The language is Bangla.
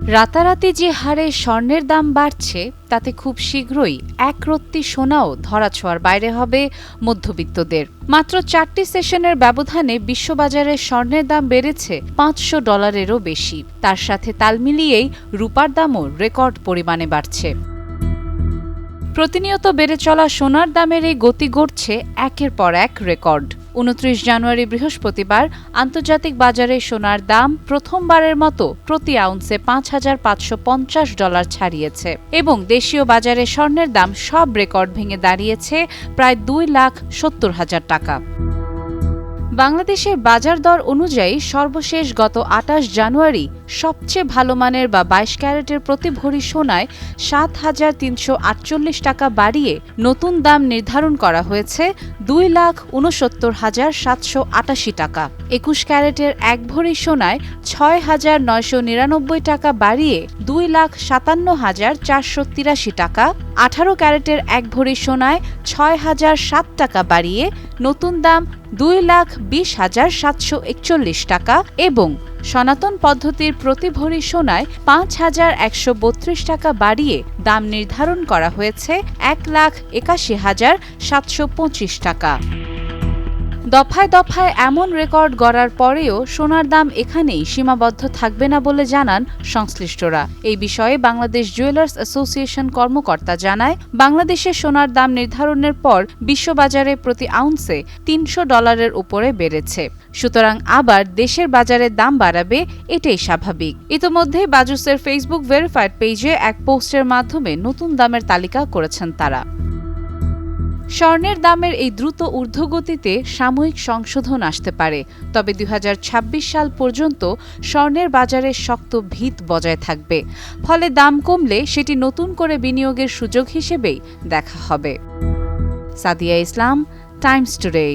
রাতারাতি যে হারে স্বর্ণের দাম বাড়ছে তাতে খুব শীঘ্রই একরত্তি সোনাও ধরাছোঁয়ার বাইরে হবে মধ্যবিত্তদের। মাত্র 4টি সেশনের ব্যবধানে বিশ্ববাজারে স্বর্ণের দাম বেড়েছে $500-এরও বেশি। তার সাথে তাল মিলিয়েই রূপার দামও রেকর্ড পরিমাণে বাড়ছে। প্রতিনিয়ত বেড়ে চলা সোনার দামের এই গতি গড়ছে একের পর এক রেকর্ড। 29 জানুয়ারি বৃহস্পতিবার আন্তর্জাতিক বাজারে সোনার দাম প্রথমবারের মতো প্রতি আউন্সে $5,550 ছাড়িয়েছে এবং দেশীয় বাজারে স্বর্ণের দাম সব রেকর্ড ভেঙে দাঁড়িয়েছে প্রায় 2,70,000 টাকা। বাংলাদেশের বাজার দর অনুযায়ী সর্বশেষ গত 28 জানুয়ারি সবচেয়ে ভালো মানের বা 22 ক্যারেটের প্রতি ভরি সোনায় 7,348 টাকা বাড়িয়ে নতুন দাম নির্ধারণ করা হয়েছে 2,69,788 টাকা। 21 ক্যারেটের এক ভরি সোনায় 6,999 টাকা বাড়িয়ে 2,57,483 টাকা। 18 ক্যারেটের এক ভরি সোনায় 6,007 টাকা বাড়িয়ে নতুন দাম 2,20,741 টাকা এবং সনাতন পদ্ধতির প্রতি ভরি সোনায় 5,132 টাকা বাড়িয়ে দাম নির্ধারণ করা হয়েছে 1,81,725 টাকা। দফায় দফায় এমন রেকর্ড গড়ার পরেও সোনার দাম এখানেই সীমাবদ্ধ থাকবে না বলে জানান সংশ্লিষ্টরা। এই বিষয়ে বাংলাদেশ জুয়েলার্স অ্যাসোসিয়েশন কর্মকর্তা জানায়, বাংলাদেশে সোনার দাম নির্ধারণের পর বিশ্ববাজারে প্রতি আউন্সে $300 উপরে বেড়েছে। সুতরাং আবার দেশের বাজারে দাম বাড়াবে, এটাই স্বাভাবিক। ইতোমধ্যে বাজুসের ফেসবুক ভেরিফাইড পেজে এক পোস্টের মাধ্যমে নতুন দামের তালিকা করেছেন তারা। স্বর্ণের দামের এই দ্রুত ঊর্ধ্বগতিতে সাময়িক সংশোধন আসতে পারে, তবে 2026 সাল পর্যন্ত স্বর্ণের বাজারে শক্ত ভিত বজায় থাকবে। ফলে দাম কমলে সেটি নতুন করে বিনিয়োগের সুযোগ হিসেবেই দেখা হবে। সাদিয়া ইসলাম, টাইমস টুডে।